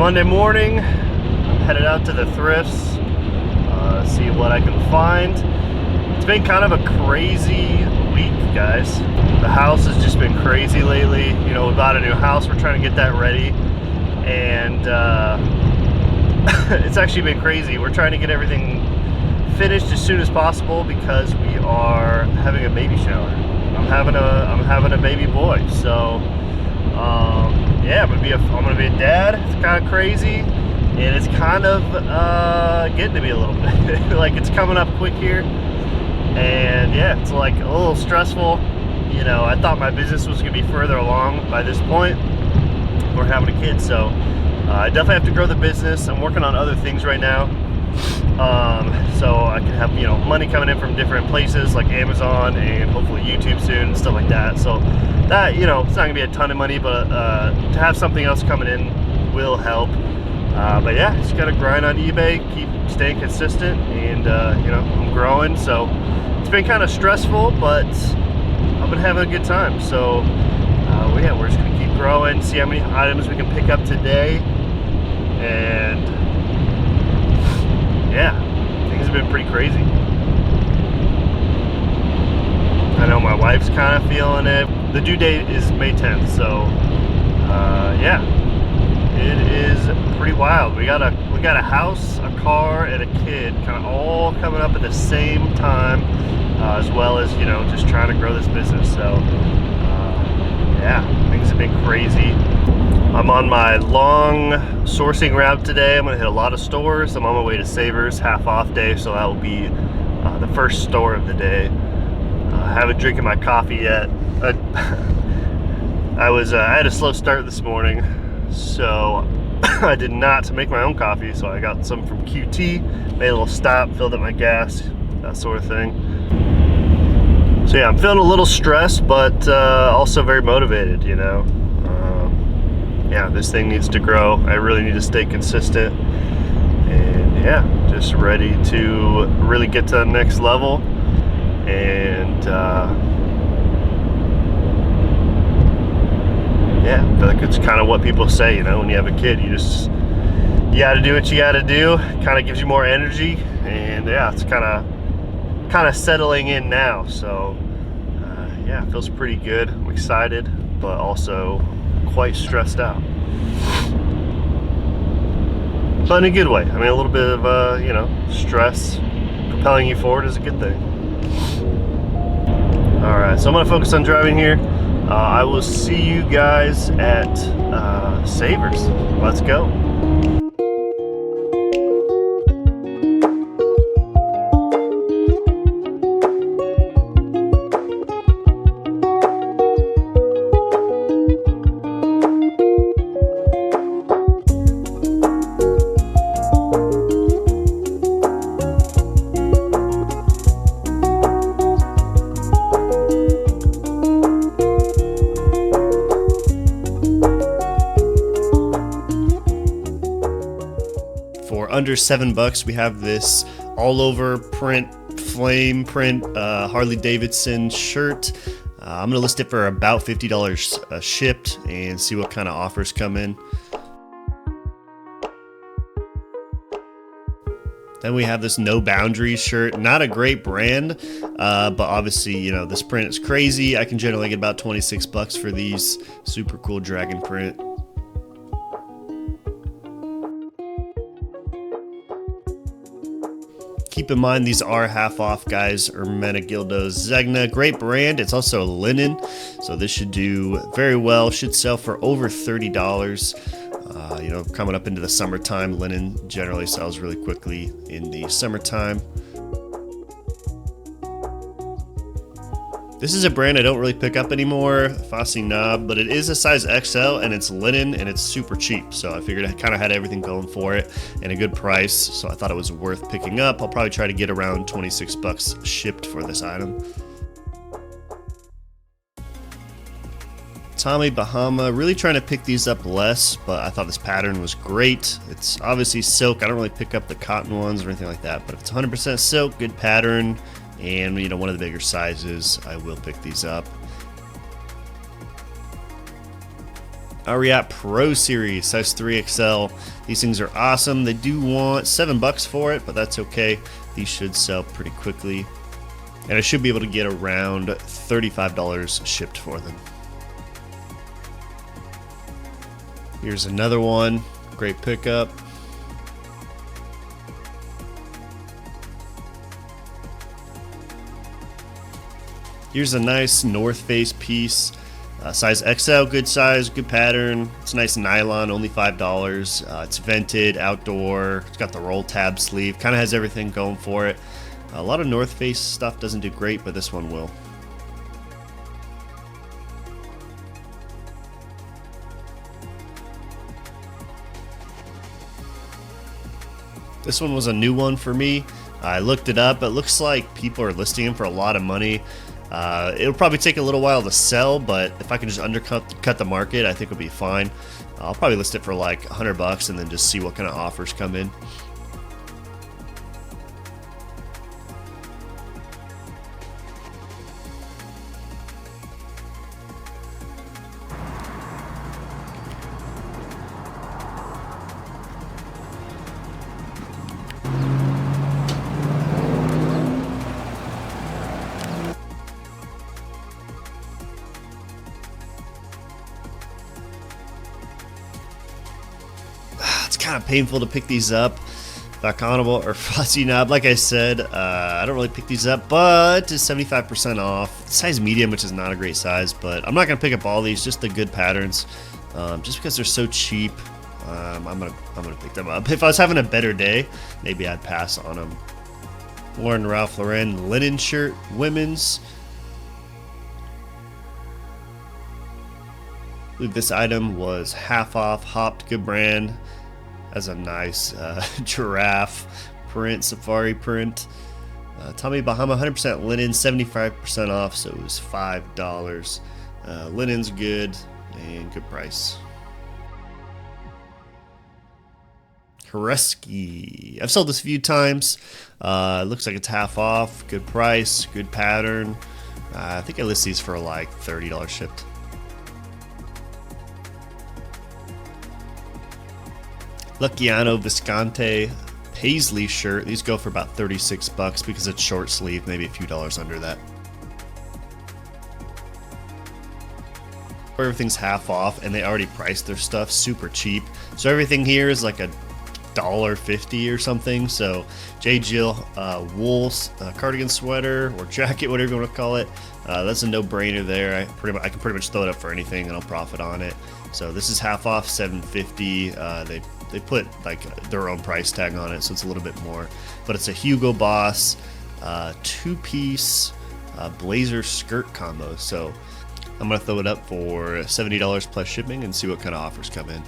Monday morning. I'm headed out to the thrifts, see what I can find. It's been kind of a crazy week, guys. The house has just been crazy lately. You know, we bought a new house. We're trying to get that ready, and it's actually been crazy. We're trying to get everything finished as soon as possible because we are having a baby shower. I'm having a baby boy, so yeah, I'm gonna be a dad. It's kind of crazy, and it's kind of getting to me a little bit. Like, it's coming up quick here, and yeah, it's like a little stressful. You know, I thought my business was gonna be further along by this point. We're having a kid, so I definitely have to grow the business. I'm working on other things right now, so I can have, you know, money coming in from different places like Amazon and hopefully YouTube soon and stuff like that. So that, you know, it's not gonna be a ton of money, but to have something else coming in will help. But yeah, just gotta grind on eBay, keep staying consistent, and you know, I'm growing. So it's been kind of stressful, but I've been having a good time. So yeah, we're just gonna keep growing, see how many items we can pick up today, and yeah, things have been pretty crazy. I know my wife's kind of feeling it. The due date is May 10th, so yeah, it is pretty wild. We got a house, a car, and a kid kind of all coming up at the same time, as well as, you know, just trying to grow this business. So yeah, things have been crazy. I'm on my long sourcing route today. I'm gonna hit a lot of stores. I'm on my way to Savers, half off day, so that will be the first store of the day. I haven't drinking my coffee yet. I had a slow start this morning, so I did not make my own coffee, so I got some from QT, made a little stop, filled up my gas, that sort of thing. So yeah, I'm feeling a little stressed, but also very motivated, you know. Yeah, this thing needs to grow. I really need to stay consistent, and yeah, just ready to really get to the next level. And yeah, I feel like it's kind of what people say, you know, when you have a kid, you gotta do what you gotta do. Kind of gives you more energy, and yeah, it's kind of settling in now. So yeah, it feels pretty good. I'm excited, but also quite stressed out, but in a good way. I mean, a little bit of you know, stress propelling you forward is a good thing. All right, so I'm gonna focus on driving here. I will see you guys at Savers. Let's go. Under $7, we have this all over print, flame print Harley Davidson shirt. I'm gonna list it for about $50 shipped, and see what kind of offers come in. Then we have this No Boundaries shirt. Not a great brand, but obviously, you know, this print is crazy. I can generally get about $26 for these. Super cool dragon print. Keep in mind, these are half off, guys. Ermenegildo Zegna, great brand. It's also linen, so this should do very well. Should sell for over $30. You know, coming up into the summertime, linen generally sells really quickly in the summertime. This is a brand I don't really pick up anymore, Fossey Knob, but it is a size XL, and it's linen, and it's super cheap. So I figured I kind of had everything going for it and a good price, so I thought it was worth picking up. I'll probably try to get around $26 shipped for this item. Tommy Bahama, really trying to pick these up less, but I thought this pattern was great. It's obviously silk. I don't really pick up the cotton ones or anything like that, but if it's 100% silk, good pattern, and you know, one of the bigger sizes, I will pick these up. Ariat Pro Series, size 3XL. These things are awesome. They do want $7 for it, but that's okay. These should sell pretty quickly. And I should be able to get around $35 shipped for them. Here's another one. Great pickup. Here's a nice North Face piece. Size XL, good size, good pattern. It's nice nylon, only $5. It's vented, outdoor. It's got the roll tab sleeve. Kind of has everything going for it. A lot of North Face stuff doesn't do great, but this one will. This one was a new one for me. I looked it up. It looks like people are listing them for a lot of money. It'll probably take a little while to sell, but if I can just undercut the market, I think it'll be fine. I'll probably list it for like $100 and then just see what kind of offers come in. It's kind of painful to pick these up. Baconable or fuzzy knob, like I said, I don't really pick these up, but it's 75% off. Size medium, which is not a great size, but I'm not gonna pick up all these, just the good patterns. Just because they're so cheap, I'm gonna pick them up. If I was having a better day, maybe I'd pass on them. Lauren Ralph Lauren linen shirt, women's. I believe this item was half off, hopped, good brand. Has a nice giraffe print, safari print. Tommy Bahama, 100% linen, 75% off, so it was $5. Linen's good and good price. Koreski. I've sold this a few times. It looks like it's half off, good price, good pattern. I think I list these for like $30 shipped. Luciano Visconti paisley shirt. These go for about $36 because it's short sleeve, maybe a few dollars under that. Everything's half off and they already priced their stuff super cheap. So everything here is like $1.50 or something. So J. Jill wool cardigan sweater or jacket, whatever you want to call it. That's a no-brainer there. I can pretty much throw it up for anything and I'll profit on it. So this is half off, $7.50. They put like their own price tag on it, so it's a little bit more. But it's a Hugo Boss two-piece blazer skirt combo. So I'm gonna throw it up for $70 plus shipping and see what kind of offers come in.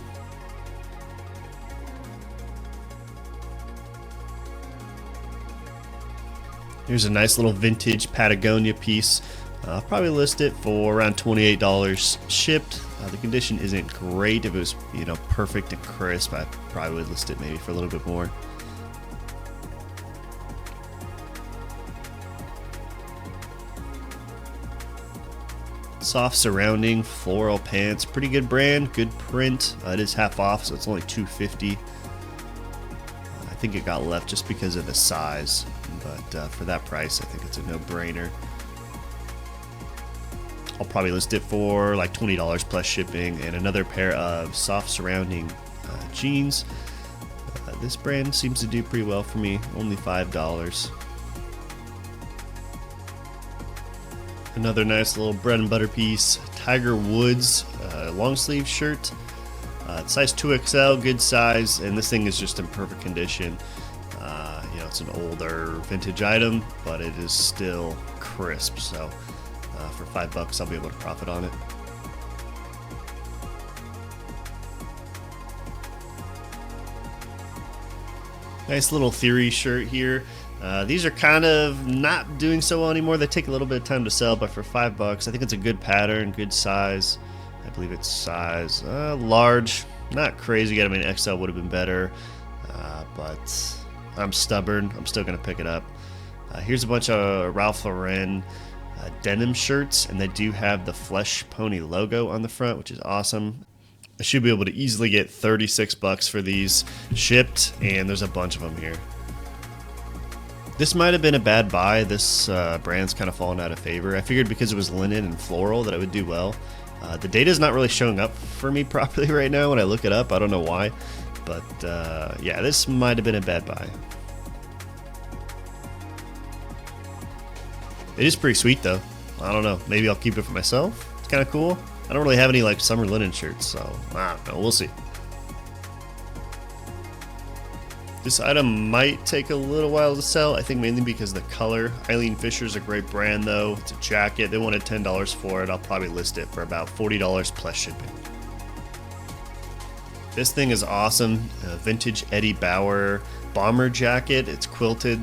Here's a nice little vintage Patagonia piece. I'll probably list it for around $28 shipped. The condition isn't great. If it was, perfect and crisp, I probably would list it maybe for a little bit more. Soft surrounding floral pants, pretty good brand, good print. It is half off, so it's only $2.50. I think it got left just because of the size, but for that price, I think it's a no-brainer. I'll probably list it for like $20 plus shipping. And another pair of soft surrounding jeans. This brand seems to do pretty well for me, only $5. Another nice little bread and butter piece, Tiger Woods long sleeve shirt. Size 2XL, good size, and this thing is just in perfect condition. It's an older vintage item, but it is still crisp. So for $5, I'll be able to profit on it. Nice little Theory shirt here. These are kind of not doing so well anymore. They take a little bit of time to sell, but for $5, I think it's a good pattern, good size. I believe it's size large, not crazy good. I mean, XL would have been better, but I'm stubborn. I'm still going to pick it up. Here's a bunch of Ralph Lauren denim shirts, and they do have the Flesh Pony logo on the front, which is awesome. I should be able to easily get 36 bucks for these shipped, and there's a bunch of them here. This might have been a bad buy. This brand's kind of fallen out of favor. I figured because it was linen and floral that it would do well. The data is not really showing up for me properly right now when I look it up. I don't know why, but yeah, this might have been a bad buy. It is pretty sweet though. I don't know. Maybe I'll keep it for myself. It's kind of cool. I don't really have any like summer linen shirts, so I don't know. We'll see. This item might take a little while to sell, I think mainly because of the color. Eileen Fisher's a great brand though. It's a jacket. They wanted $10 for it. I'll probably list it for about $40 plus shipping. This thing is awesome. A vintage Eddie Bauer bomber jacket. It's quilted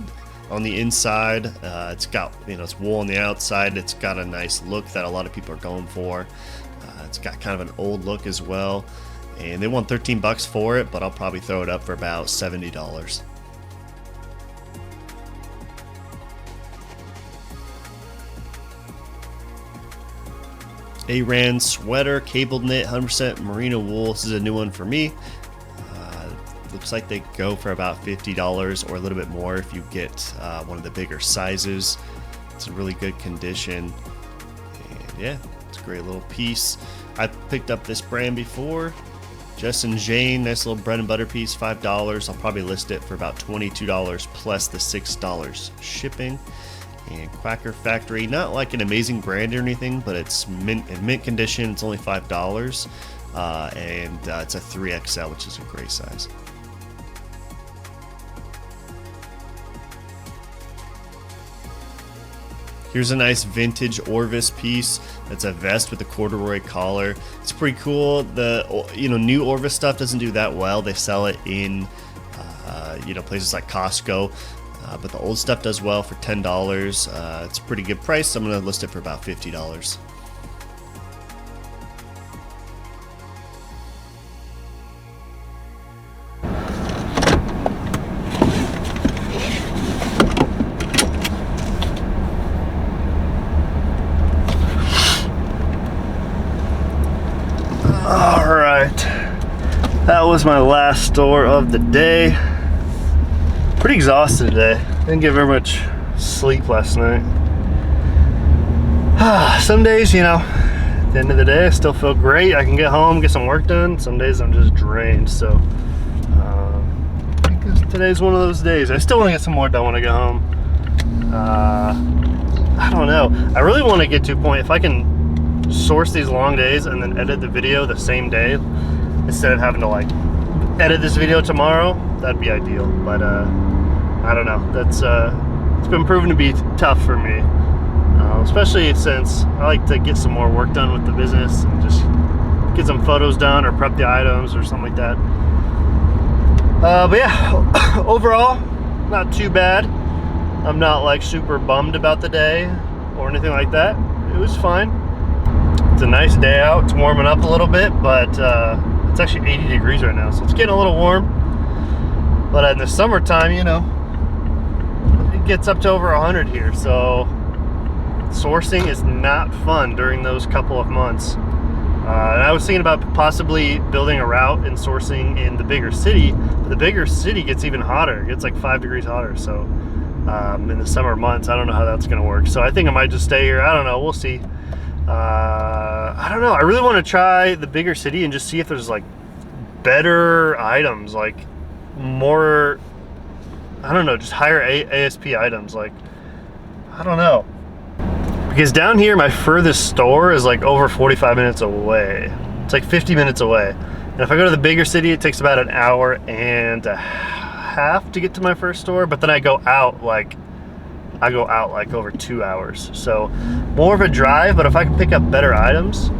on the inside. It's got, it's wool on the outside. It's got a nice look that a lot of people are going for. It's got kind of an old look as well. And they want 13 bucks for it, but I'll probably throw it up for about $70. Aran sweater, cabled knit, 100% merino wool. This is a new one for me. Looks like they go for about $50 or a little bit more if you get one of the bigger sizes. It's in really good condition. And yeah, it's a great little piece. I picked up this brand before. Jess and Jane, nice little bread and butter piece, $5. I'll probably list it for about $22 plus the $6 shipping. And Quacker Factory, not like an amazing brand or anything, but it's in mint condition. It's only $5. And it's a 3XL, which is a great size. Here's a nice vintage Orvis piece. That's a vest with a corduroy collar. It's pretty cool. The new Orvis stuff doesn't do that well. They sell it in places like Costco, but the old stuff does well for $10. It's a pretty good price. I'm gonna list it for about $50. That was my last store of the day. Pretty exhausted today. Didn't get very much sleep last night. Some days, at the end of the day, I still feel great. I can get home, get some work done. Some days I'm just drained. So I guess today's one of those days. I still want to get some more done when I get home. I don't know. I really want to get to a point if I can source these long days and then edit the video the same day instead of having to like edit this video tomorrow. That'd be ideal, but I don't know. That's it's been proven to be tough for me, especially since I like to get some more work done with the business and just get some photos done or prep the items or something like that. But yeah, overall not too bad. I'm not like super bummed about the day or anything like that. It was fine. It's a nice day out. It's warming up a little bit, but it's actually 80 degrees right now, so it's getting a little warm. But in the summertime, it gets up to over 100 here, so sourcing is not fun during those couple of months. And I was thinking about possibly building a route and sourcing in the bigger city, but the bigger city gets even hotter. It gets like 5 degrees hotter, so in the summer months, I don't know how that's going to work. So I think I might just stay here. I don't know. We'll see. I don't know. I really want to try the bigger city and just see if there's like better items, like more, I don't know, just higher ASP items. Like, I don't know. Because down here, my furthest store is like over 45 minutes away. It's like 50 minutes away. And if I go to the bigger city, it takes about an hour and a half to get to my first store. But then I go out like over 2 hours. So more of a drive, but if I can pick up better items,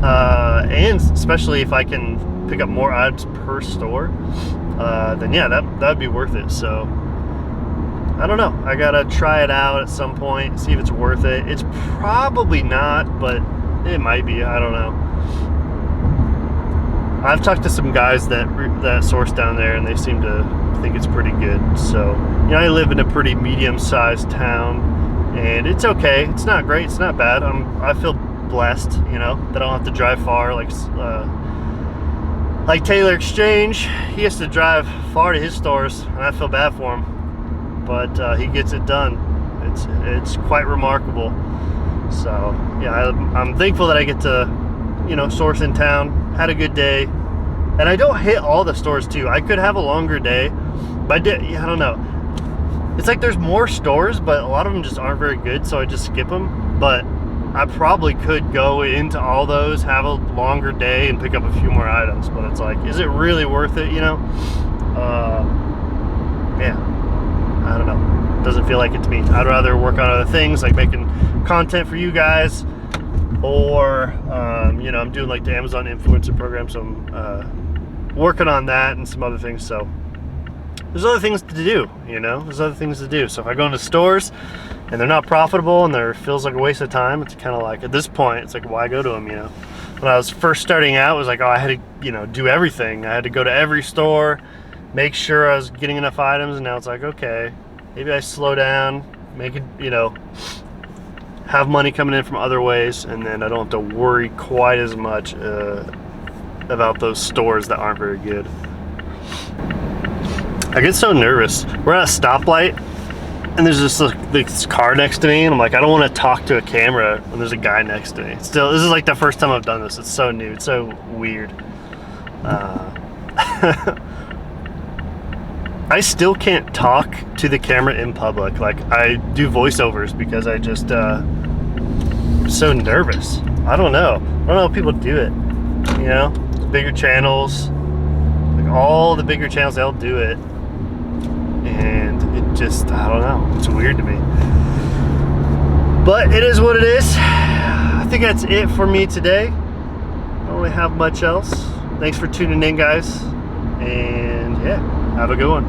and especially if I can pick up more items per store, then yeah, that'd be worth it. So I don't know. I gotta try it out at some point, see if it's worth it. It's probably not, but it might be. I don't know. I've talked to some guys that source down there, and they seem to think it's pretty good. So, I live in a pretty medium-sized town, and it's okay. It's not great. It's not bad. I feel blessed, that I don't have to drive far. Like, like Taylor Exchange, he has to drive far to his stores, and I feel bad for him, but he gets it done. It's quite remarkable. So yeah, I'm thankful that I get to, you know, source in town. Had a good day, and I don't hit all the stores too. I could have a longer day, but I don't know. It's like there's more stores, but a lot of them just aren't very good, so I just skip them. But I probably could go into all those, have a longer day, and pick up a few more items. But it's like, is it really worth it, you know? Yeah, I don't know. Doesn't feel like it to me. I'd rather work on other things, like making content for you guys, or you know, I'm doing like the Amazon influencer program, so I'm working on that and some other things. So there's other things to do, you know, there's other things to do. So if I go into stores and they're not profitable and there feels like a waste of time, it's kind of like, at this point, it's like, why go to them, you know? When I was first starting out, it was like, oh, I had to, you know, do everything. I had to go to every store, make sure I was getting enough items, and now it's like, okay, maybe I slow down, make it, you know, have money coming in from other ways, and then I don't have to worry quite as much about those stores that aren't very good. I get so nervous. We're at a stoplight, and there's this car next to me, and I'm like, I don't want to talk to a camera when there's a guy next to me. Still, this is like the first time I've done this. It's so new. It's so weird. I still can't talk to the camera in public. Like, I do voiceovers because I just I'm so nervous. I don't know how people do it, you know? Bigger channels, like all the bigger channels, they'll do it, and it just, I don't know, it's weird to me, but it is what it is. I think that's it for me today. I don't really have much else. Thanks for tuning in, guys, and yeah, have a good one.